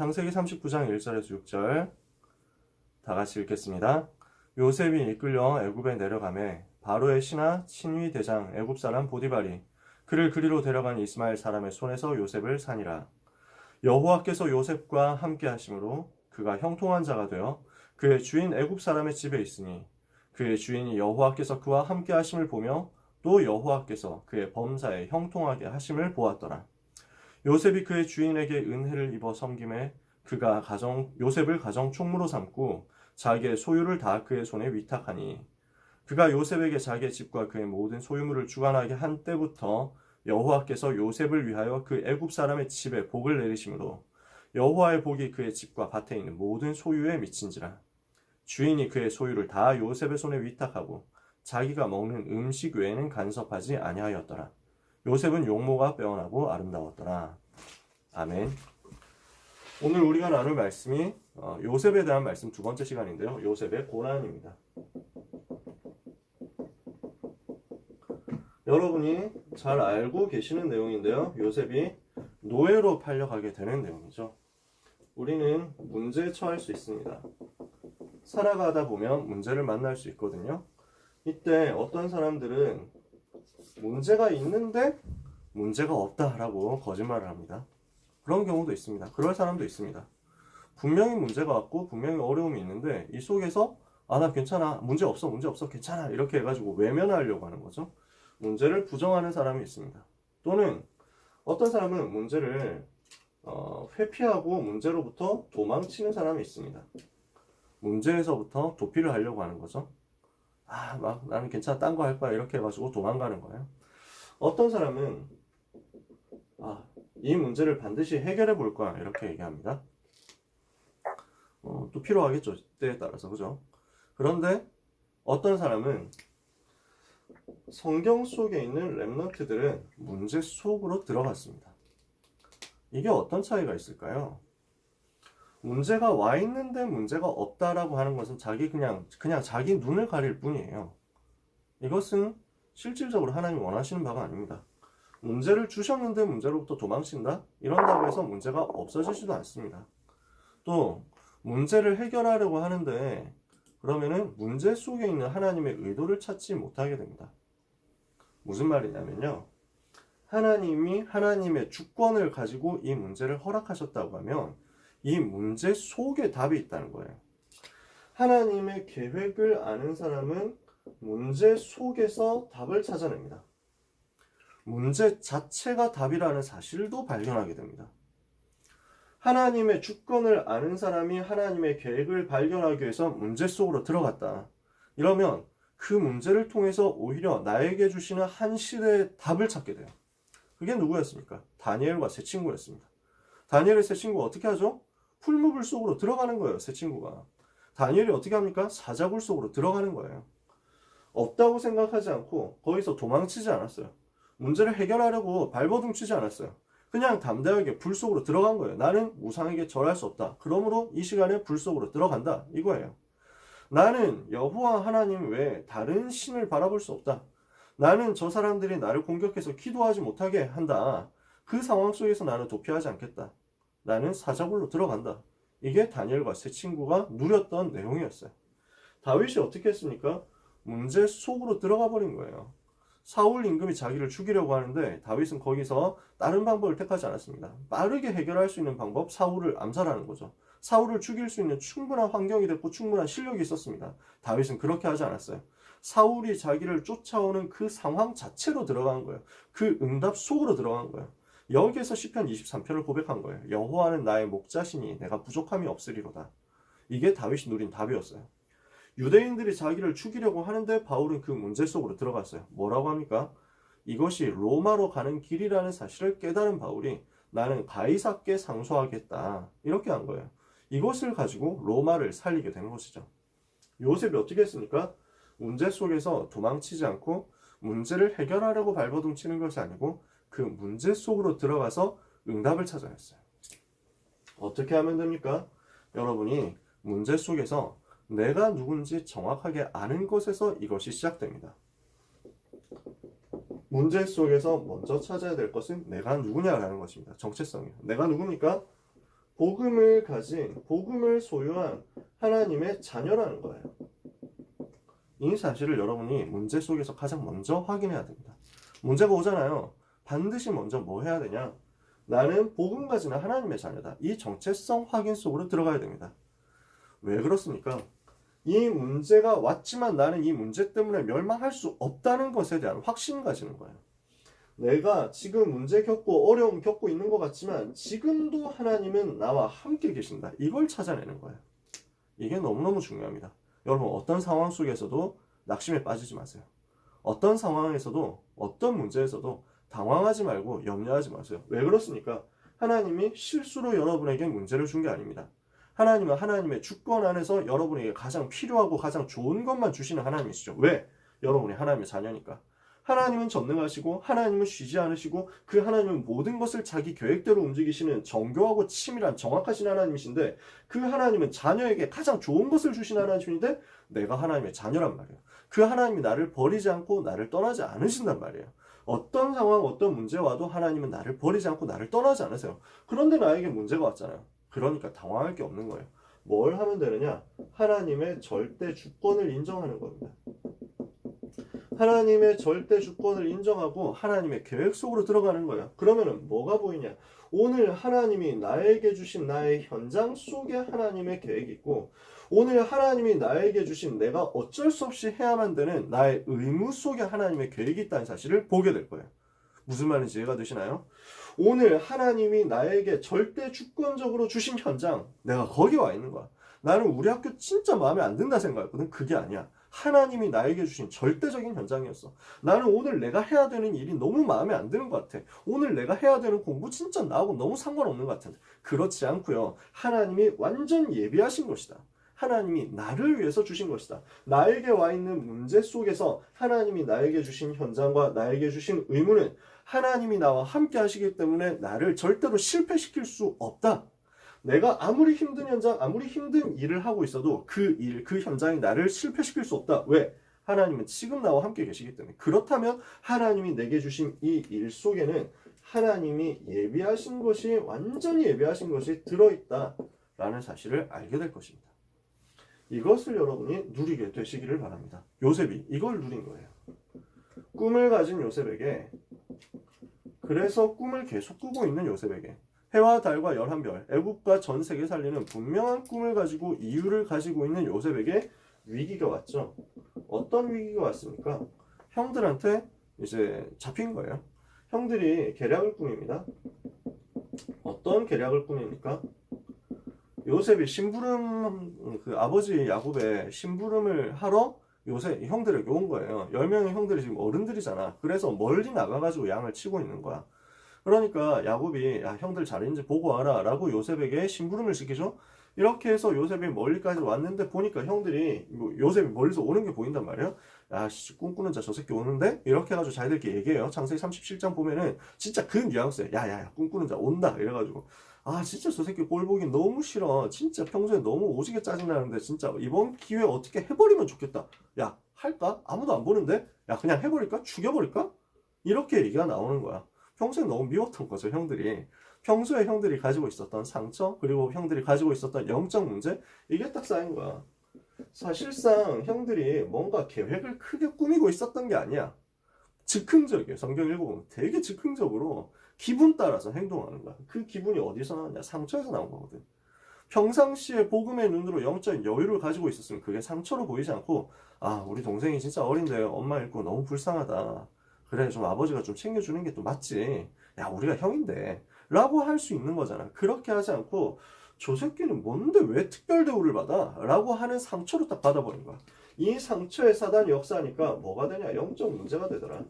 창세기 39장 1절에서 6절 다 같이 읽겠습니다. 요셉이 이끌려 애굽에 내려가매 바로의 신하 친위 대장 애굽 사람 보디발이 그를 그리로 데려간 이스마엘 사람의 손에서 요셉을 산이라. 여호와께서 요셉과 함께 하심으로 그가 형통한 자가 되어 그의 주인 애굽 사람의 집에 있으니 그의 주인이 여호와께서 그와 함께 하심을 보며 또 여호와께서 그의 범사에 형통하게 하심을 보았더라. 요셉이 그의 주인에게 은혜를 입어 섬김에 그가 요셉을 가정 총무로 삼고 자기의 소유를 다 그의 손에 위탁하니 그가 요셉에게 자기의 집과 그의 모든 소유물을 주관하게 한 때부터 여호와께서 요셉을 위하여 그 애굽 사람의 집에 복을 내리심으로 여호와의 복이 그의 집과 밭에 있는 모든 소유에 미친지라. 주인이 그의 소유를 다 요셉의 손에 위탁하고 자기가 먹는 음식 외에는 간섭하지 아니하였더라. 요셉은 용모가 빼어나고 아름다웠더라. 아멘. 오늘 우리가 나눌 말씀이 요셉에 대한 말씀 두 번째 시간인데요. 요셉의 고난입니다. 여러분이 잘 알고 계시는 내용인데요. 요셉이 노예로 팔려가게 되는 내용이죠. 우리는 문제에 처할 수 있습니다. 살아가다 보면 문제를 만날 수 있거든요. 이때 어떤 사람들은 문제가 있는데 문제가 없다라고 거짓말을 합니다. 그런 경우도 있습니다. 그럴 사람도 있습니다. 분명히 문제가 왔고 분명히 어려움이 있는데 이 속에서 나 괜찮아, 문제 없어, 괜찮아 이렇게 해가지고 외면하려고 하는 거죠. 문제를 부정하는 사람이 있습니다. 또는 어떤 사람은 문제를 회피하고 문제로부터 도망치는 사람이 있습니다. 문제에서부터 도피를 하려고 하는 거죠. 막 나는 괜찮아, 딴 거 할 거야 이렇게 해가지고 도망가는 거예요. 어떤 사람은 이 문제를 반드시 해결해 볼 거야 이렇게 얘기합니다. 또 필요하겠죠, 때에 따라서. 그죠? 그런데 어떤 사람은 성경 속에 있는 렘넌트들은 문제 속으로 들어갔습니다. 이게 어떤 차이가 있을까요? 문제가 와 있는데 문제가 없다라고 하는 것은 그냥 자기 눈을 가릴 뿐이에요. 이것은 실질적으로 하나님이 원하시는 바가 아닙니다. 문제를 주셨는데 문제로부터 도망친다? 이런다고 해서 문제가 없어지지도 않습니다. 또 문제를 해결하려고 하는데 그러면은 문제 속에 있는 하나님의 의도를 찾지 못하게 됩니다. 무슨 말이냐면요. 하나님이 하나님의 주권을 가지고 이 문제를 허락하셨다고 하면 이 문제 속에 답이 있다는 거예요. 하나님의 계획을 아는 사람은 문제 속에서 답을 찾아냅니다. 문제 자체가 답이라는 사실도 발견하게 됩니다. 하나님의 주권을 아는 사람이 하나님의 계획을 발견하기 위해서 문제 속으로 들어갔다. 이러면 그 문제를 통해서 오히려 나에게 주시는 한 시대의 답을 찾게 돼요. 그게 누구였습니까? 다니엘과 세 친구였습니다. 다니엘의 세 친구가 어떻게 하죠? 풀무불 속으로 들어가는 거예요. 세 친구가. 다니엘이 어떻게 합니까? 사자굴 속으로 들어가는 거예요. 없다고 생각하지 않고 거기서 도망치지 않았어요. 문제를 해결하려고 발버둥 치지 않았어요. 그냥 담대하게 불 속으로 들어간 거예요. 나는 우상에게 절할 수 없다. 그러므로 이 시간에 불 속으로 들어간다. 이거예요. 나는 여호와 하나님 외에 다른 신을 바라볼 수 없다. 나는 저 사람들이 나를 공격해서 기도하지 못하게 한다. 그 상황 속에서 나는 도피하지 않겠다. 나는 사자굴로 들어간다. 이게 다니엘과 세 친구가 누렸던 내용이었어요. 다윗이 어떻게 했습니까? 문제 속으로 들어가 버린 거예요. 사울 임금이 자기를 죽이려고 하는데 다윗은 거기서 다른 방법을 택하지 않았습니다. 빠르게 해결할 수 있는 방법, 사울을 암살하는 거죠. 사울을 죽일 수 있는 충분한 환경이 됐고 충분한 실력이 있었습니다. 다윗은 그렇게 하지 않았어요. 사울이 자기를 쫓아오는 그 상황 자체로 들어간 거예요. 그 응답 속으로 들어간 거예요. 여기에서 시편 23편을 고백한 거예요. 여호와는 나의 목자시니 내가 부족함이 없으리로다. 이게 다윗이 누린 답이었어요. 유대인들이 자기를 죽이려고 하는데 바울은 그 문제 속으로 들어갔어요. 뭐라고 합니까? 이것이 로마로 가는 길이라는 사실을 깨달은 바울이 나는 가이사께 상소하겠다. 이렇게 한 거예요. 이것을 가지고 로마를 살리게 된 것이죠. 요셉이 어떻게 했습니까? 문제 속에서 도망치지 않고 문제를 해결하려고 발버둥 치는 것이 아니고 그 문제 속으로 들어가서 응답을 찾아냈어요. 어떻게 하면 됩니까? 여러분이 문제 속에서 내가 누군지 정확하게 아는 것에서 이것이 시작됩니다. 문제 속에서 먼저 찾아야 될 것은 내가 누구냐라는 것입니다. 정체성이에요. 내가 누굽니까? 복음을 가진, 복음을 소유한 하나님의 자녀라는 거예요. 이 사실을 여러분이 문제 속에서 가장 먼저 확인해야 됩니다. 문제가 오잖아요. 반드시 먼저 뭐 해야 되냐? 나는 복음 가진 하나님의 자녀다. 이 정체성 확인 속으로 들어가야 됩니다. 왜 그렇습니까? 이 문제가 왔지만 나는 이 문제 때문에 멸망할 수 없다는 것에 대한 확신을 가지는 거예요. 내가 지금 문제 겪고 어려움 겪고 있는 것 같지만 지금도 하나님은 나와 함께 계신다. 이걸 찾아내는 거예요. 이게 너무너무 중요합니다. 여러분 어떤 상황 속에서도 낙심에 빠지지 마세요. 어떤 상황에서도 어떤 문제에서도 당황하지 말고 염려하지 마세요. 왜 그렇습니까? 하나님이 실수로 여러분에게 문제를 준 게 아닙니다. 하나님은 하나님의 주권 안에서 여러분에게 가장 필요하고 가장 좋은 것만 주시는 하나님이시죠. 왜? 여러분이 하나님의 자녀니까. 하나님은 전능하시고 하나님은 쉬지 않으시고 그 하나님은 모든 것을 자기 계획대로 움직이시는 정교하고 치밀한 정확하신 하나님이신데 그 하나님은 자녀에게 가장 좋은 것을 주시는 하나님인데 내가 하나님의 자녀란 말이에요. 그 하나님이 나를 버리지 않고 나를 떠나지 않으신단 말이에요. 어떤 상황 어떤 문제 와도 하나님은 나를 버리지 않고 나를 떠나지 않으세요. 그런데 나에게 문제가 왔잖아요. 그러니까 당황할 게 없는 거예요. 뭘 하면 되느냐? 하나님의 절대 주권을 인정하는 겁니다. 하나님의 절대 주권을 인정하고 하나님의 계획 속으로 들어가는 거예요. 그러면은 뭐가 보이냐? 오늘 하나님이 나에게 주신 나의 현장 속에 하나님의 계획이 있고 오늘 하나님이 나에게 주신 내가 어쩔 수 없이 해야만 되는 나의 의무 속에 하나님의 계획이 있다는 사실을 보게 될 거예요. 무슨 말인지 이해가 되시나요? 오늘 하나님이 나에게 절대 주권적으로 주신 현장, 내가 거기 와 있는 거야. 나는 우리 학교 진짜 마음에 안 든다 생각했거든. 그게 아니야. 하나님이 나에게 주신 절대적인 현장이었어. 나는 오늘 내가 해야 되는 일이 너무 마음에 안 드는 것 같아. 오늘 내가 해야 되는 공부 진짜 나하고 너무 상관없는 것 같은데. 그렇지 않고요. 하나님이 완전 예비하신 것이다. 하나님이 나를 위해서 주신 것이다. 나에게 와 있는 문제 속에서 하나님이 나에게 주신 현장과 나에게 주신 의무는 하나님이 나와 함께 하시기 때문에 나를 절대로 실패시킬 수 없다. 내가 아무리 힘든 현장, 아무리 힘든 일을 하고 있어도 그 일, 그 현장이 나를 실패시킬 수 없다. 왜? 하나님은 지금 나와 함께 계시기 때문에. 그렇다면 하나님이 내게 주신 이 일 속에는 하나님이 예비하신 것이, 완전히 예비하신 것이 들어있다라는 사실을 알게 될 것입니다. 이것을 여러분이 누리게 되시기를 바랍니다. 요셉이 이걸 누린 거예요. 꿈을 가진 요셉에게, 그래서 꿈을 계속 꾸고 있는 요셉에게 해와 달과 11별, 애국과 전 세계 살리는 분명한 꿈을 가지고 이유를 가지고 있는 요셉에게 위기가 왔죠. 어떤 위기가 왔습니까? 형들한테 이제 잡힌 거예요. 형들이 계략을 꾸밉니다. 어떤 계략을 꾸밉니까? 요셉이 심부름, 그 아버지 야곱의 심부름을 하러 요셉 형들에게 온 거예요. 10명의 형들이 지금 어른들이잖아. 그래서 멀리 나가가지고 양을 치고 있는 거야. 그러니까 야곱이 야, 형들 잘했는지 보고 와라 라고 요셉에게 심부름을 시키죠. 이렇게 해서 요셉이 멀리까지 왔는데 보니까 형들이 요셉이 멀리서 오는 게 보인단 말이에요. 야, 꿈꾸는 자 저 새끼 오는데? 이렇게 해가지고 자기들끼리 얘기해요. 창세기 37장 보면은 진짜 그 뉘앙스에 야야야 꿈꾸는 자 온다 이래가지고 아 진짜 저 새끼 꼴 보기 너무 싫어. 진짜 평소에 너무 오지게 짜증나는데 진짜 이번 기회에 어떻게 해버리면 좋겠다. 야 할까? 아무도 안 보는데? 야 그냥 해버릴까? 죽여버릴까? 이렇게 얘기가 나오는 거야. 평소에 너무 미웠던 거죠, 형들이. 평소에 형들이 가지고 있었던 상처, 그리고 형들이 가지고 있었던 영적 문제, 이게 딱 쌓인 거야. 사실상 형들이 뭔가 계획을 크게 꾸미고 있었던 게 아니야. 즉흥적이에요. 성경 읽어보면 되게 즉흥적으로 기분 따라서 행동하는 거야. 그 기분이 어디서 나왔냐? 상처에서 나온 거거든. 평상시에 복음의 눈으로 영적인 여유를 가지고 있었으면 그게 상처로 보이지 않고 아, 우리 동생이 진짜 어린데 엄마 잃고 너무 불쌍하다. 그래 좀 아버지가 좀 챙겨주는 게 또 맞지. 야 우리가 형인데 라고 할 수 있는 거잖아. 그렇게 하지 않고 저 새끼는 뭔데 왜 특별 대우를 받아? 라고 하는 상처로 딱 받아버린 거야. 이 상처의 사단이 역사하니까 뭐가 되냐? 영적 문제가 되더라.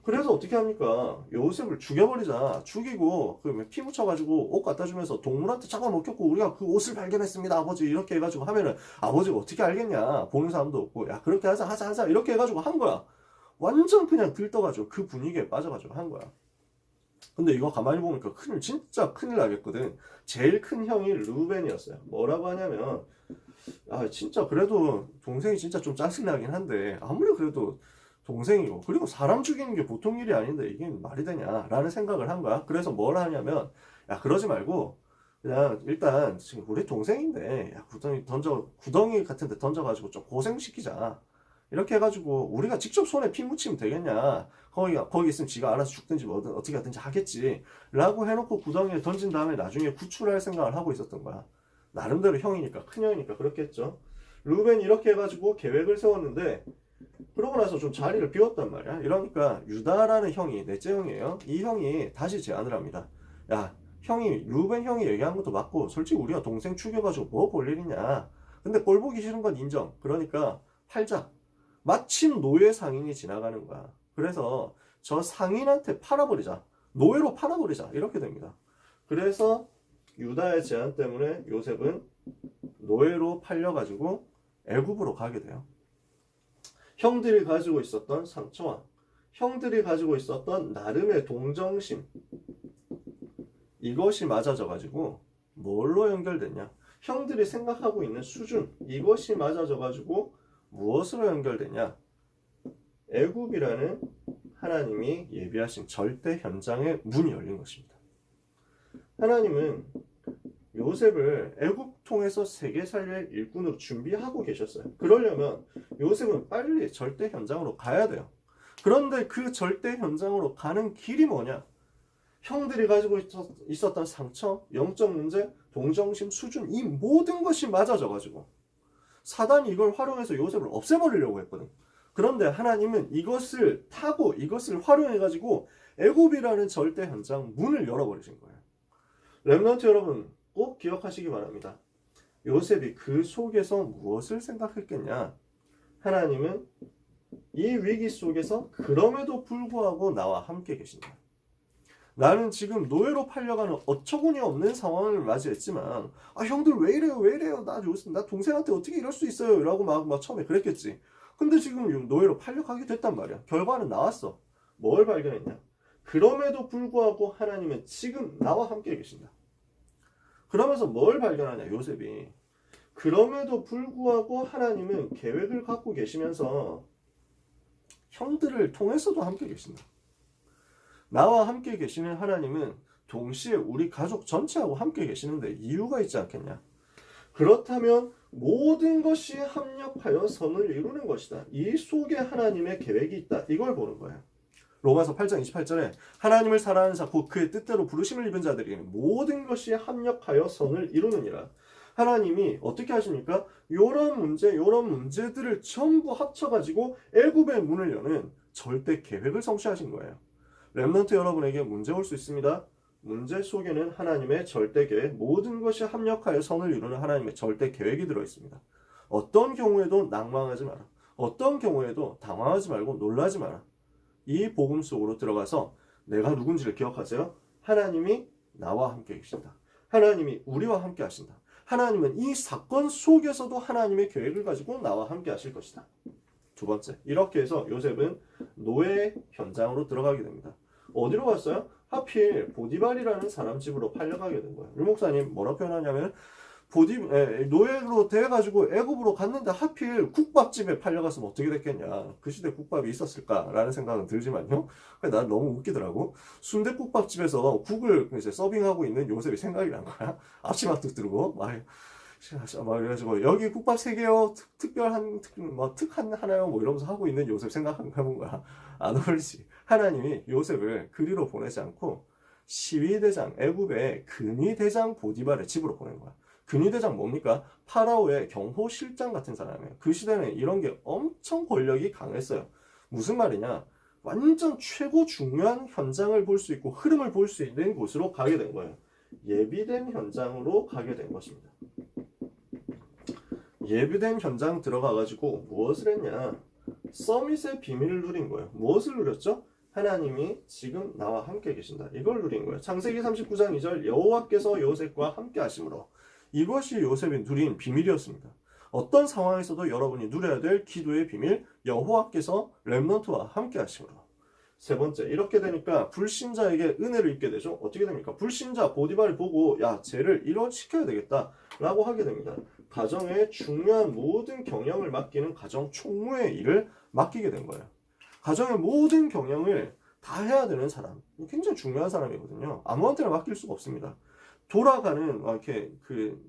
그래서 어떻게 합니까? 요셉을 죽여버리자. 죽이고 피 묻혀가지고 옷 갖다 주면서 동물한테 잡아먹혔고 우리가 그 옷을 발견했습니다 아버지 이렇게 해가지고 하면은 아버지가 어떻게 알겠냐? 보는 사람도 없고 야 그렇게 하자 이렇게 해가지고 한 거야. 완전 그냥 들떠가지고 그 분위기에 빠져가지고 한 거야. 근데 이거 가만히 보니까 진짜 큰일 나겠거든. 제일 큰 형이 루벤이었어요. 뭐라고 하냐면 아 진짜 그래도 동생이 진짜 좀 짜증나긴 한데 아무리 그래도 동생이고 그리고 사람 죽이는 게 보통 일이 아닌데 이게 말이 되냐 라는 생각을 한 거야. 그래서 뭘 하냐면 야 그러지 말고 그냥 일단 지금 우리 동생인데 야, 구덩이 같은 데 던져가지고 좀 고생시키자. 이렇게 해가지고 우리가 직접 손에 피 묻히면 되겠냐. 거기 있으면 지가 알아서 죽든지 뭐든 어떻게 하든지 하겠지. 라고 해놓고 구덩이에 던진 다음에 나중에 구출할 생각을 하고 있었던 거야. 나름대로 형이니까, 큰 형이니까 그렇겠죠. 루벤이 이렇게 해가지고 계획을 세웠는데 그러고 나서 좀 자리를 비웠단 말이야. 이러니까 유다라는 형이, 넷째 형이에요. 이 형이 다시 제안을 합니다. 야, 루벤 형이 얘기한 것도 맞고 솔직히 우리가 동생 죽여가지고 뭐 볼 일이냐. 근데 꼴 보기 싫은 건 인정. 그러니까 팔자. 마침 노예 상인이 지나가는 거야. 그래서 저 상인한테 팔아버리자. 노예로 팔아버리자. 이렇게 됩니다. 그래서 유다의 제안 때문에 요셉은 노예로 팔려가지고 애굽으로 가게 돼요. 형들이 가지고 있었던 상처와 형들이 가지고 있었던 나름의 동정심, 이것이 맞아져가지고 뭘로 연결되냐? 형들이 생각하고 있는 수준, 이것이 맞아져가지고 무엇으로 연결되냐? 애굽이라는 하나님이 예비하신 절대 현장의 문이 열린 것입니다. 하나님은 요셉을 애굽 통해서 세계 살릴 일꾼으로 준비하고 계셨어요. 그러려면 요셉은 빨리 절대 현장으로 가야 돼요. 그런데 그 절대 현장으로 가는 길이 뭐냐? 형들이 가지고 있었던 상처, 영적 문제, 동정심, 수준, 이 모든 것이 맞아져가지고 사단이 이걸 활용해서 요셉을 없애버리려고 했거든. 그런데 하나님은 이것을 타고 이것을 활용해가지고 애굽이라는 절대 현장 문을 열어버리신 거예요. 렘넌트 여러분 꼭 기억하시기 바랍니다. 요셉이 그 속에서 무엇을 생각했겠냐? 하나님은 이 위기 속에서 그럼에도 불구하고 나와 함께 계신다. 나는 지금 노예로 팔려가는 어처구니 없는 상황을 맞이했지만 형들 왜 이래요 나 동생한테 어떻게 이럴 수 있어요 라고 막 처음에 그랬겠지. 근데 지금 노예로 팔려가게 됐단 말이야. 결과는 나왔어. 뭘 발견했냐? 그럼에도 불구하고 하나님은 지금 나와 함께 계신다. 그러면서 뭘 발견하냐 요셉이. 그럼에도 불구하고 하나님은 계획을 갖고 계시면서 형들을 통해서도 함께 계신다. 나와 함께 계시는 하나님은 동시에 우리 가족 전체하고 함께 계시는데 이유가 있지 않겠냐? 그렇다면 모든 것이 합력하여 선을 이루는 것이다. 이 속에 하나님의 계획이 있다. 이걸 보는 거예요. 로마서 8장 28절에 하나님을 사랑하는 자 곧 그의 뜻대로 부르심을 입은 자들에게는 모든 것이 합력하여 선을 이루느니라. 하나님이 어떻게 하십니까? 이런 문제들을 전부 합쳐가지고 애굽의 문을 여는 절대 계획을 성취하신 거예요. 렘넌트 여러분에게 문제 올 수 있습니다. 문제 속에는 하나님의 절대 계획, 모든 것이 합력하여 선을 이루는 하나님의 절대 계획이 들어있습니다. 어떤 경우에도 낭망하지 마라. 어떤 경우에도 당황하지 말고 놀라지 마라. 이 복음 속으로 들어가서 내가 누군지를 기억하세요. 하나님이 나와 함께 계신다. 하나님이 우리와 함께 하신다. 하나님은 이 사건 속에서도 하나님의 계획을 가지고 나와 함께 하실 것이다. 두 번째, 이렇게 해서 요셉은 노예 현장으로 들어가게 됩니다. 어디로 갔어요? 하필 보디발이라는 사람 집으로 팔려가게 된 거예요. 유 목사님 뭐라 표현하냐면 노예로 돼가지고 애굽으로 갔는데 하필 국밥집에 팔려갔으면 어떻게 됐겠냐. 그 시대 국밥이 있었을까라는 생각은 들지만요. 난 너무 웃기더라고. 순댓국밥집에서 국을 이제 서빙하고 있는 요셉이 생각이 난 거야. 앞치마 뚝 들고 막 그래가지고 여기 국밥 3개요. 특별한 특 하나요. 뭐 이러면서 하고 있는 요셉 생각해본 거야. 안 어울리지. 하나님이 요셉을 그리로 보내지 않고 시위대장 애굽의 근위대장 보디발의 집으로 보낸 거야. 근위대장 뭡니까? 파라오의 경호실장 같은 사람이에요. 그 시대는 이런 게 엄청 권력이 강했어요. 무슨 말이냐? 완전 최고 중요한 현장을 볼 수 있고 흐름을 볼 수 있는 곳으로 가게 된 거예요. 예비된 현장으로 가게 된 것입니다. 예비된 현장 들어가가지고 무엇을 했냐? 서밋의 비밀을 누린 거예요. 무엇을 누렸죠? 하나님이 지금 나와 함께 계신다. 이걸 누린 거예요. 창세기 39장 2절 여호와께서 요셉과 함께 하심으로. 이것이 요셉이 누린 비밀이었습니다. 어떤 상황에서도 여러분이 누려야 될 기도의 비밀, 여호와께서 렘넌트와 함께 하심으로. 세 번째, 이렇게 되니까 불신자에게 은혜를 입게 되죠. 어떻게 됩니까? 불신자 보디발을 보고 야, 쟤를 일원시켜야 되겠다 라고 하게 됩니다. 가정의 중요한 모든 경영을 맡기는 가정 총무의 일을 맡기게 된 거예요. 가정의 모든 경영을 다 해야 되는 사람, 굉장히 중요한 사람이거든요. 아무한테나 맡길 수가 없습니다. 돌아가는 이렇게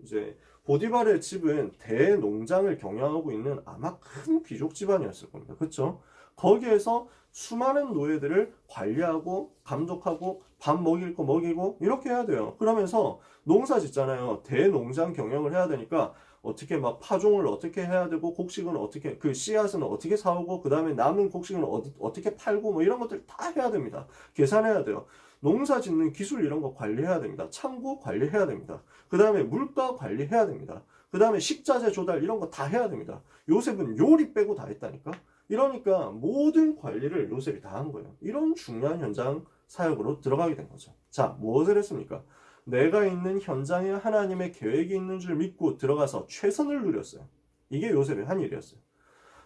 이제 보디발의 집은 대농장을 경영하고 있는 아마 큰 귀족 집안이었을 겁니다. 그렇죠? 거기에서 수많은 노예들을 관리하고 감독하고 밥 먹일 거 먹이고 이렇게 해야 돼요. 그러면서 농사 짓잖아요. 대농장 경영을 해야 되니까 어떻게 막 파종을 어떻게 해야 되고 곡식은 어떻게 그 씨앗은 어떻게 사오고 그 다음에 남은 곡식은 어떻게 팔고 뭐 이런 것들 다 해야 됩니다. 계산해야 돼요. 농사 짓는 기술 이런 거 관리해야 됩니다. 창고 관리해야 됩니다. 그 다음에 물가 관리해야 됩니다. 그 다음에 식자재 조달 이런 거 다 해야 됩니다. 요셉은 요리 빼고 다 했다니까. 이러니까 모든 관리를 요셉이 다 한 거예요. 이런 중요한 현장 사역으로 들어가게 된 거죠. 자, 무엇을 했습니까? 내가 있는 현장에 하나님의 계획이 있는 줄 믿고 들어가서 최선을 누렸어요. 이게 요셉의 한 일이었어요.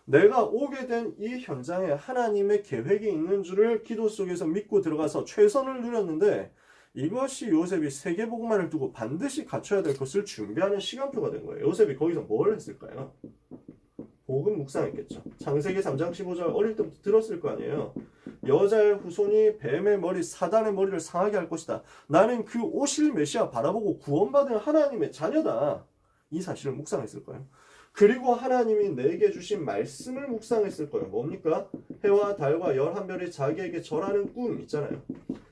내가 오게 된 이 현장에 하나님의 계획이 있는 줄을 기도 속에서 믿고 들어가서 최선을 누렸는데 이것이 요셉이 세계복음화를 두고 반드시 갖춰야 될 것을 준비하는 시간표가 된 거예요. 요셉이 거기서 뭘 했을까요? 복음 묵상했겠죠. 창세기 3장 15절 어릴 때부터 들었을 거 아니에요. 여자의 후손이 뱀의 머리 사단의 머리를 상하게 할 것이다. 나는 그 오실 메시아 바라보고 구원받은 하나님의 자녀다. 이 사실을 묵상했을 거예요. 그리고 하나님이 내게 주신 말씀을 묵상했을 거예요. 뭡니까? 해와 달과 11별이 자기에게 절하는 꿈 있잖아요.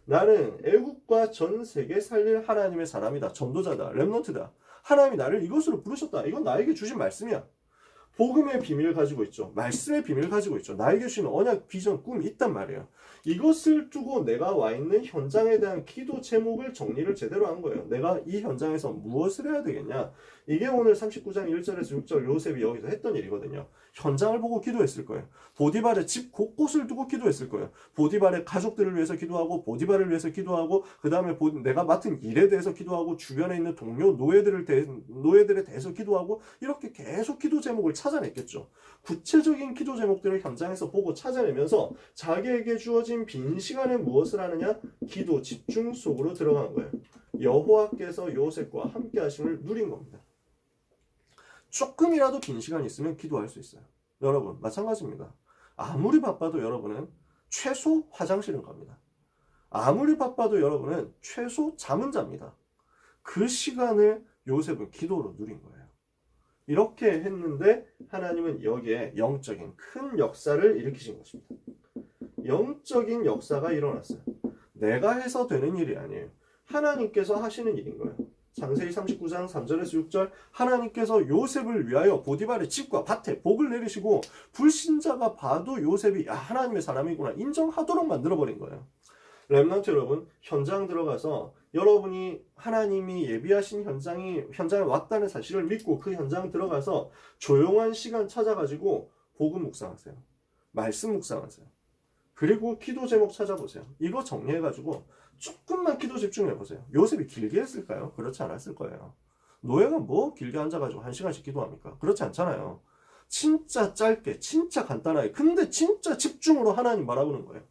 나는 애국과 전 세계 살릴 하나님의 사람이다. 전도자다. 렘넌트다. 하나님이 나를 이것으로 부르셨다. 이건 나에게 주신 말씀이야. 복음의 비밀을 가지고 있죠. 말씀의 비밀을 가지고 있죠. 나에게 주신 언약, 비전, 꿈이 있단 말이에요. 이것을 두고 내가 와 있는 현장에 대한 기도 제목을 정리를 제대로 한 거예요. 내가 이 현장에서 무엇을 해야 되겠냐? 이게 오늘 39장 1절에서 6절 요셉이 여기서 했던 일이거든요. 현장을 보고 기도했을 거예요. 보디발의 집 곳곳을 두고 기도했을 거예요. 보디발의 가족들을 위해서 기도하고 보디발을 위해서 기도하고 그 다음에 내가 맡은 일에 대해서 기도하고 주변에 있는 동료 노예들에 대해서 기도하고 이렇게 계속 기도 제목을 찾아냈겠죠. 구체적인 기도 제목들을 현장에서 보고 찾아내면서 자기에게 주어진 빈 시간에 무엇을 하느냐? 기도 집중 속으로 들어간 거예요. 여호와께서 요셉과 함께 하심을 누린 겁니다. 조금이라도 빈 시간이 있으면 기도할 수 있어요. 여러분 마찬가지입니다. 아무리 바빠도 여러분은 최소 화장실은 갑니다. 아무리 바빠도 여러분은 최소 잠은 잡니다. 그 시간을 요셉은 기도로 누린 거예요. 이렇게 했는데 하나님은 여기에 영적인 큰 역사를 일으키신 것입니다. 영적인 역사가 일어났어요. 내가 해서 되는 일이 아니에요. 하나님께서 하시는 일인 거예요. 창세기 39장 3절에서 6절 하나님께서 요셉을 위하여 보디발의 집과 밭에 복을 내리시고 불신자가 봐도 요셉이 하나님의 사람이구나 인정하도록 만들어버린 거예요. 렘넌트 여러분, 현장 들어가서 여러분이 하나님이 예비하신 현장에 왔다는 사실을 믿고 그 현장 들어가서 조용한 시간 찾아가지고 복음 묵상하세요. 말씀 묵상하세요. 그리고 기도 제목 찾아보세요. 이거 정리해가지고 조금만 기도 집중해보세요. 요셉이 길게 했을까요? 그렇지 않았을 거예요. 노예가 뭐 길게 앉아가지고 1시간씩 기도합니까? 그렇지 않잖아요. 진짜 짧게, 진짜 간단하게, 근데 진짜 집중으로 하나님 바라보는 거예요.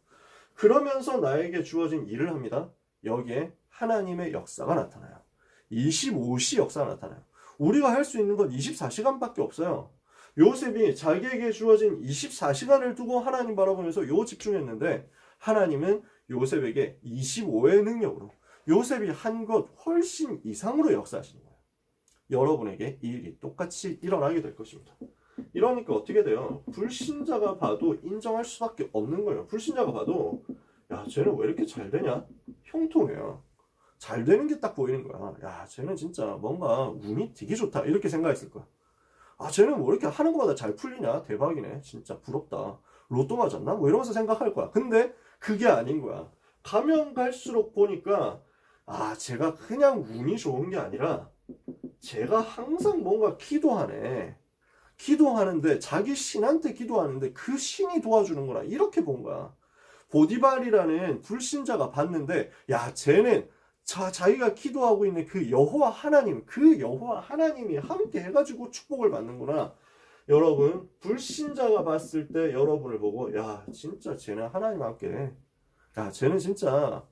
그러면서 나에게 주어진 일을 합니다. 여기에 하나님의 역사가 나타나요. 25시 역사가 나타나요. 우리가 할 수 있는 건 24시간밖에 없어요. 요셉이 자기에게 주어진 24시간을 두고 하나님 바라보면서 집중했는데 하나님은 요셉에게 25의 능력으로 요셉이 한 것 훨씬 이상으로 역사하시는 거예요. 여러분에게 이 일이 똑같이 일어나게 될 것입니다. 이러니까 어떻게 돼요? 불신자가 봐도 인정할 수밖에 없는 거예요. 불신자가 봐도 야 쟤는 왜 이렇게 잘 되냐? 형통해요. 잘 되는 게 딱 보이는 거야. 야 쟤는 진짜 뭔가 운이 되게 좋다 이렇게 생각했을 거야. 쟤는 뭐 이렇게 하는 것마다 잘 풀리냐? 대박이네. 진짜 부럽다. 로또 맞았나? 뭐 이러면서 생각할 거야. 근데 그게 아닌 거야. 가면 갈수록 보니까 제가 그냥 운이 좋은 게 아니라 제가 항상 뭔가 기도하네. 기도하는데 자기 신한테 기도하는데 그 신이 도와주는 거라 이렇게 본 거야. 보디발이라는 불신자가 봤는데 쟤는 자기가 기도하고 있는 그 여호와 하나님이 함께 해가지고 축복을 받는구나. 여러분 불신자가 봤을 때 여러분을 보고 진짜 쟤는 하나님 함께 쟤는 진짜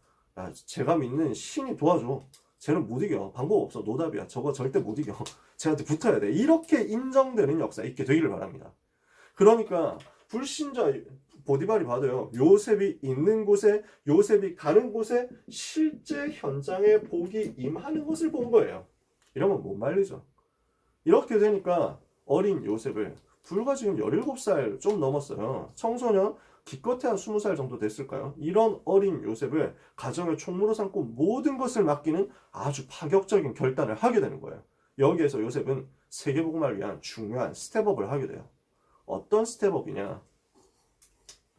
제가 믿는 신이 도와줘. 쟤는 못 이겨. 방법 없어. 노답이야. 저거 절대 못 이겨. 쟤한테 붙어야 돼. 이렇게 인정되는 역사 있게 되기를 바랍니다. 그러니까 보디발이 봐도요. 요셉이 있는 곳에, 요셉이 가는 곳에 실제 현장에 복이 임하는 것을 본 거예요. 이러면 못 말리죠. 이렇게 되니까 어린 요셉을 불과 지금 17살 좀 넘었어요. 청소년, 기껏해야 20살 정도 됐을까요? 이런 어린 요셉을 가정의 총무로 삼고 모든 것을 맡기는 아주 파격적인 결단을 하게 되는 거예요. 여기에서 요셉은 세계복음화를 위한 중요한 스텝업을 하게 돼요. 어떤 스텝업이냐?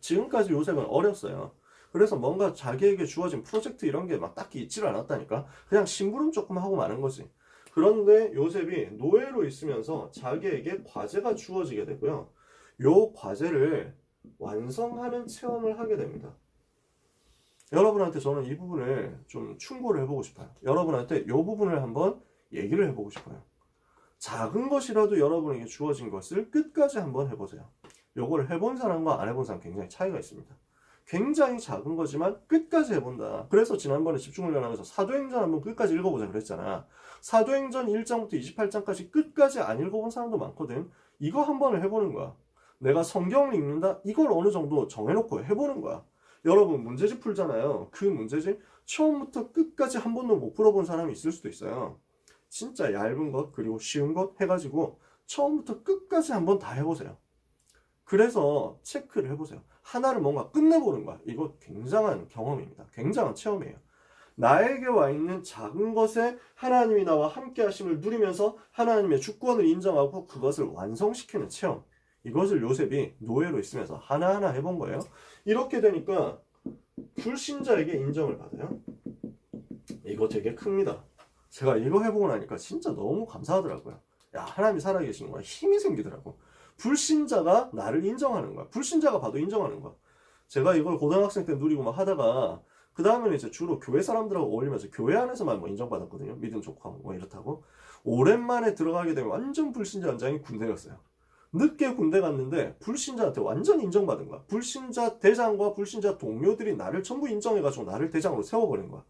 지금까지 요셉은 어렸어요. 그래서 뭔가 자기에게 주어진 프로젝트 이런 게 막 딱히 있지를 않았다니까. 그냥 심부름 조금 하고 마는 거지. 그런데 요셉이 노예로 있으면서 자기에게 과제가 주어지게 되고요. 요 과제를 완성하는 체험을 하게 됩니다. 여러분한테 저는 이 부분을 좀 충고를 해보고 싶어요. 여러분한테 이 부분을 한번 얘기를 해보고 싶어요. 작은 것이라도 여러분에게 주어진 것을 끝까지 한번 해보세요. 요걸 해본 사람과 안 해본 사람 굉장히 차이가 있습니다. 굉장히 작은 거지만 끝까지 해본다. 그래서 지난번에 집중훈련하면서 사도행전 한번 끝까지 읽어보자 그랬잖아. 사도행전 1장부터 28장까지 끝까지 안 읽어본 사람도 많거든. 이거 한 번을 해보는 거야. 내가 성경을 읽는다? 이걸 어느 정도 정해놓고 해보는 거야. 여러분 문제집 풀잖아요. 그 문제집 처음부터 끝까지 한 번도 못 풀어본 사람이 있을 수도 있어요. 진짜 얇은 것 그리고 쉬운 것 해가지고 처음부터 끝까지 한번 다 해보세요. 그래서 체크를 해보세요. 하나를 뭔가 끝내보는 거야. 이거 굉장한 경험입니다. 굉장한 체험이에요. 나에게 와 있는 작은 것에 하나님이 나와 함께 하심을 누리면서 하나님의 주권을 인정하고 그것을 완성시키는 체험. 이것을 요셉이 노예로 있으면서 하나하나 해본 거예요. 이렇게 되니까 불신자에게 인정을 받아요. 이거 되게 큽니다. 제가 이거 해보고 나니까 진짜 너무 감사하더라고요. 야, 하나님이 살아계시는 거야. 힘이 생기더라고. 불신자가 나를 인정하는 거야. 불신자가 봐도 인정하는 거야. 제가 이걸 고등학생 때 누리고 막 하다가 그 다음에는 이제 주로 교회 사람들하고 어울리면서 교회 안에서만 뭐 인정받았거든요. 믿음 좋고 뭐 이렇다고. 오랜만에 들어가게 되면 완전 불신자 현장이 군대였어요. 늦게 군대 갔는데 불신자한테 완전 인정받은 거야. 불신자 대장과 불신자 동료들이 나를 전부 인정해가지고 나를 대장으로 세워버린 거야.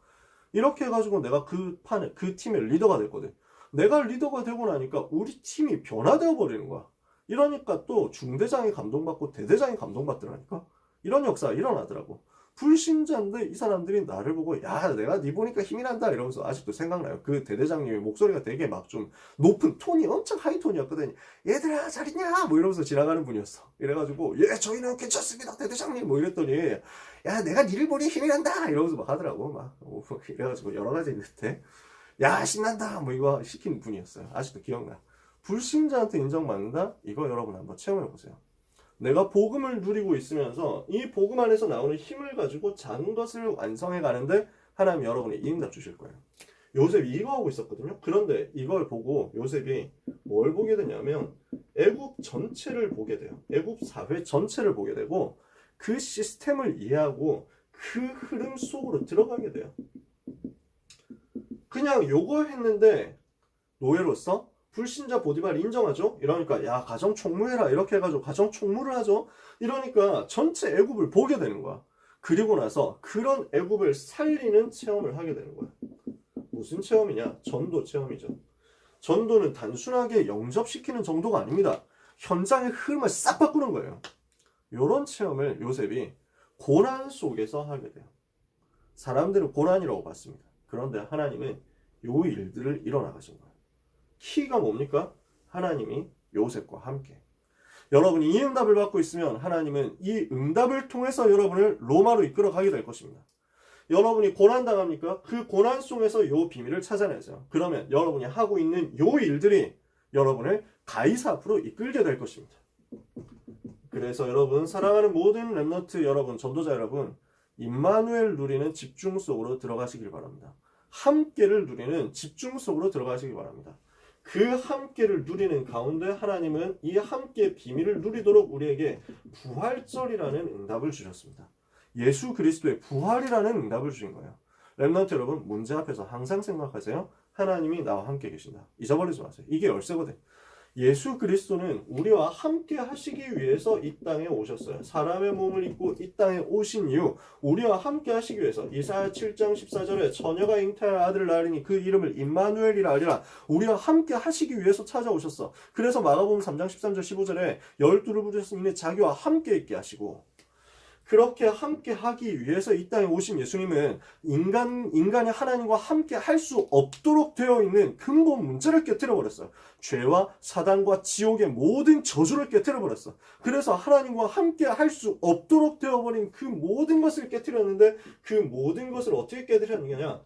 이렇게 해가지고 내가 그 판에 그 팀의 리더가 됐거든. 내가 리더가 되고 나니까 우리 팀이 변화되어 버리는 거야. 이러니까 또 중대장이 감동받고 대대장이 감동받더라니까. 이런 역사가 일어나더라고. 불신자인데 이 사람들이 나를 보고 야 내가 네 보니까 힘이 난다 이러면서 아직도 생각나요. 그 대대장님의 목소리가 되게 막 좀 높은 톤이 엄청 하이톤이었거든. 얘들아 잘 있냐 뭐 이러면서 지나가는 분이었어. 이래가지고 예 저희는 괜찮습니다 대대장님 뭐 이랬더니 야 내가 니를 보니 힘이 난다 이러면서 막 하더라고. 막 이래가지고 여러 가지 있는데 야 신난다 뭐 이거 시킨 분이었어요. 아직도 기억나. 불신자한테 인정받는다? 이거 여러분 한번 체험해보세요. 내가 복음을 누리고 있으면서 이 복음 안에서 나오는 힘을 가지고 작은 것을 완성해 가는데 하나님 여러분이 이 응답 주실 거예요. 요셉이 이거 하고 있었거든요. 그런데 이걸 보고 요셉이 뭘 보게 되냐면 애굽 전체를 보게 돼요. 애굽 사회 전체를 보게 되고 그 시스템을 이해하고 그 흐름 속으로 들어가게 돼요. 그냥 요거 했는데 노예로서 불신자 보디발 인정하죠? 이러니까 야 가정 총무해라 이렇게 해가지고 가정 총무를 하죠? 이러니까 전체 애굽을 보게 되는 거야. 그리고 나서 그런 애굽을 살리는 체험을 하게 되는 거야. 무슨 체험이냐? 전도 체험이죠. 전도는 단순하게 영접시키는 정도가 아닙니다. 현장의 흐름을 싹 바꾸는 거예요. 이런 체험을 요셉이 고난 속에서 하게 돼요. 사람들은 고난이라고 봤습니다. 그런데 하나님은 요 일들을 일어나가신 거예요. 키가 뭡니까? 하나님이 요셉과 함께. 여러분이 이 응답을 받고 있으면 하나님은 이 응답을 통해서 여러분을 로마로 이끌어 가게 될 것입니다. 여러분이 고난당합니까? 그 고난 속에서 요 비밀을 찾아내세요. 그러면 여러분이 하고 있는 요 일들이 여러분을 가이사 앞으로 이끌게 될 것입니다. 그래서 여러분 사랑하는 모든 렘넌트 여러분 전도자 여러분 임마누엘 누리는 집중 속으로 들어가시길 바랍니다. 함께를 누리는 집중 속으로 들어가시기 바랍니다. 그 함께를 누리는 가운데 하나님은 이 함께 비밀을 누리도록 우리에게 부활절이라는 응답을 주셨습니다. 예수 그리스도의 부활이라는 응답을 주신 거예요. 렘넌트 여러분 문제 앞에서 항상 생각하세요. 하나님이 나와 함께 계신다. 잊어버리지 마세요. 이게 열쇠거든. 예수 그리스도는 우리와 함께 하시기 위해서 이 땅에 오셨어요. 사람의 몸을 입고 이 땅에 오신 이유 우리와 함께 하시기 위해서 이사야 7장 14절에 처녀가 잉태할 아들을 낳으리니 그 이름을 임마누엘이라 하리라. 우리와 함께 하시기 위해서 찾아오셨어. 그래서 마가복음 3장 13절 15절에 12를 부르셨으니 자기와 함께 있게 하시고 그렇게 함께 하기 위해서 이 땅에 오신 예수님은 인간이 하나님과 함께 할 수 없도록 되어 있는 근본 문제를 깨뜨려 버렸어요. 죄와 사단과 지옥의 모든 저주를 깨뜨려 버렸어. 그래서 하나님과 함께 할 수 없도록 되어버린 그 모든 것을 깨뜨렸는데, 그 모든 것을 어떻게 깨뜨렸느냐?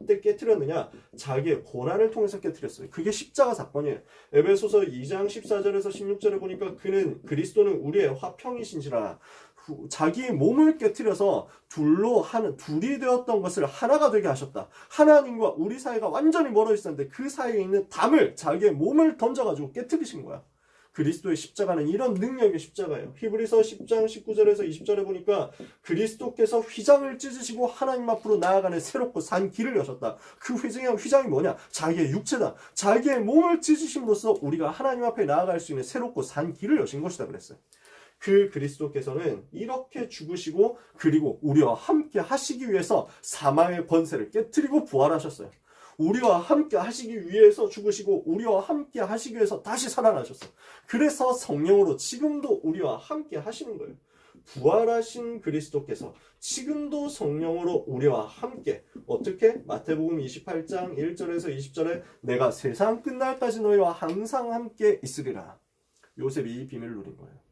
자기의 고난을 통해서 깨뜨렸어요. 그게 십자가 사건이에요. 에베소서 2장 14절에서 16절에 보니까 그리스도는 우리의 화평이신지라, 자기의 몸을 깨뜨려서 둘이 되었던 것을 하나가 되게 하셨다. 하나님과 우리 사이가 완전히 멀어 있었는데 그 사이에 있는 담을, 자기의 몸을 던져가지고 깨뜨리신 거야. 그리스도의 십자가는 이런 능력의 십자가예요. 히브리서 10장 19절에서 20절에 보니까 그리스도께서 휘장을 찢으시고 하나님 앞으로 나아가는 새롭고 산 길을 여셨다. 그 휘장이 뭐냐? 자기의 육체다. 자기의 몸을 찢으심으로써 우리가 하나님 앞에 나아갈 수 있는 새롭고 산 길을 여신 것이다 그랬어요. 그 그리스도께서는 이렇게 죽으시고 그리고 우리와 함께 하시기 위해서 사망의 권세를 깨뜨리고 부활하셨어요. 우리와 함께 하시기 위해서 죽으시고 우리와 함께 하시기 위해서 다시 살아나셨어요. 그래서 성령으로 지금도 우리와 함께 하시는 거예요. 부활하신 그리스도께서 지금도 성령으로 우리와 함께, 어떻게? 마태복음 28장 1절에서 20절에 내가 세상 끝날까지 너희와 항상 함께 있으리라. 요셉이 이 비밀을 누린 거예요.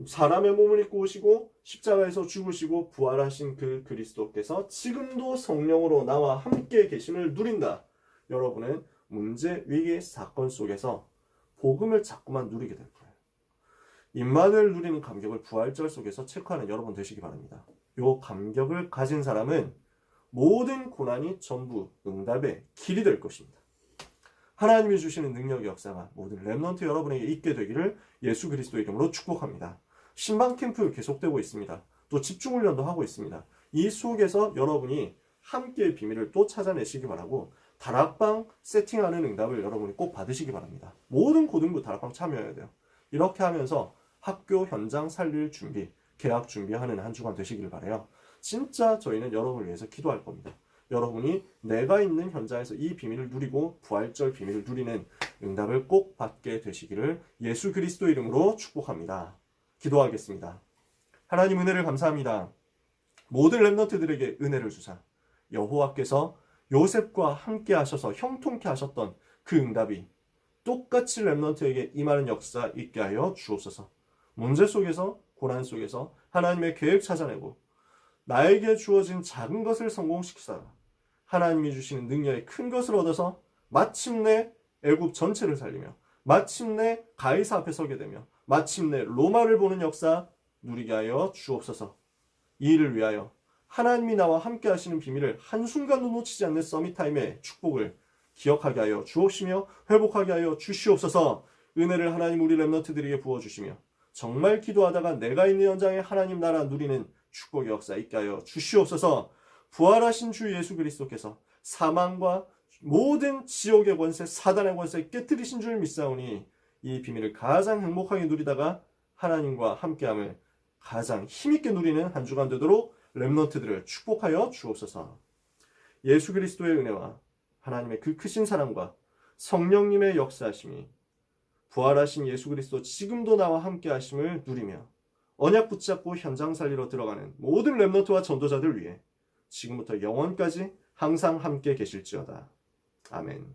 사람의 몸을 입고 오시고 십자가에서 죽으시고 부활하신 그 그리스도께서 지금도 성령으로 나와 함께 계심을 누린다. 여러분은 문제, 위기, 사건 속에서 복음을 자꾸만 누리게 될 거예요. 임마누엘 누리는 감격을 부활절 속에서 체크하는 여러분 되시기 바랍니다. 이 감격을 가진 사람은 모든 고난이 전부 응답의 길이 될 것입니다. 하나님이 주시는 능력의 역사가 모든 렘넌트 여러분에게 있게 되기를 예수 그리스도의 이름으로 축복합니다. 신방 캠프 계속되고 있습니다. 또 집중훈련도 하고 있습니다. 이 속에서 여러분이 함께의 비밀을 또 찾아내시기 바라고, 다락방 세팅하는 응답을 여러분이 꼭 받으시기 바랍니다. 모든 고등부 다락방 참여해야 돼요. 이렇게 하면서 학교 현장 살릴 준비, 계약 준비하는 한 주간 되시길 바라요. 진짜 저희는 여러분을 위해서 기도할 겁니다. 여러분이 내가 있는 현장에서 이 비밀을 누리고 부활절 비밀을 누리는 응답을 꼭 받게 되시기를 예수 그리스도 이름으로 축복합니다. 기도하겠습니다. 하나님 은혜를 감사합니다. 모든 렘넌트들에게 은혜를 주사 여호와께서 요셉과 함께 하셔서 형통케 하셨던 그 응답이 똑같이 렘넌트에게 임하는 역사 있게 하여 주옵소서. 문제 속에서, 고난 속에서 하나님의 계획 찾아내고 나에게 주어진 작은 것을 성공시키사 하나님이 주시는 능력의 큰 것을 얻어서 마침내 애굽 전체를 살리며 마침내 가이사 앞에 서게 되며 마침내 로마를 보는 역사 누리게 하여 주옵소서. 이 일을 위하여 하나님이 나와 함께 하시는 비밀을 한순간도 놓치지 않는 서밋타임의 축복을 기억하게 하여 주옵시며 회복하게 하여 주시옵소서. 은혜를 하나님 우리 렘넌트들에게 부어주시며 정말 기도하다가 내가 있는 현장에 하나님 나라 누리는 축복의 역사 있게 하여 주시옵소서. 부활하신 주 예수 그리스도께서 사망과 모든 지옥의 권세, 사단의 권세 깨뜨리신 줄 믿사오니 이 비밀을 가장 행복하게 누리다가 하나님과 함께함을 가장 힘있게 누리는 한 주간 되도록 렘넌트들을 축복하여 주옵소서. 예수 그리스도의 은혜와 하나님의 그 크신 사랑과 성령님의 역사하심이 부활하신 예수 그리스도 지금도 나와 함께 하심을 누리며 언약 붙잡고 현장 살리러 들어가는 모든 렘넌트와 전도자들 위해 지금부터 영원까지 항상 함께 계실지어다. 아멘.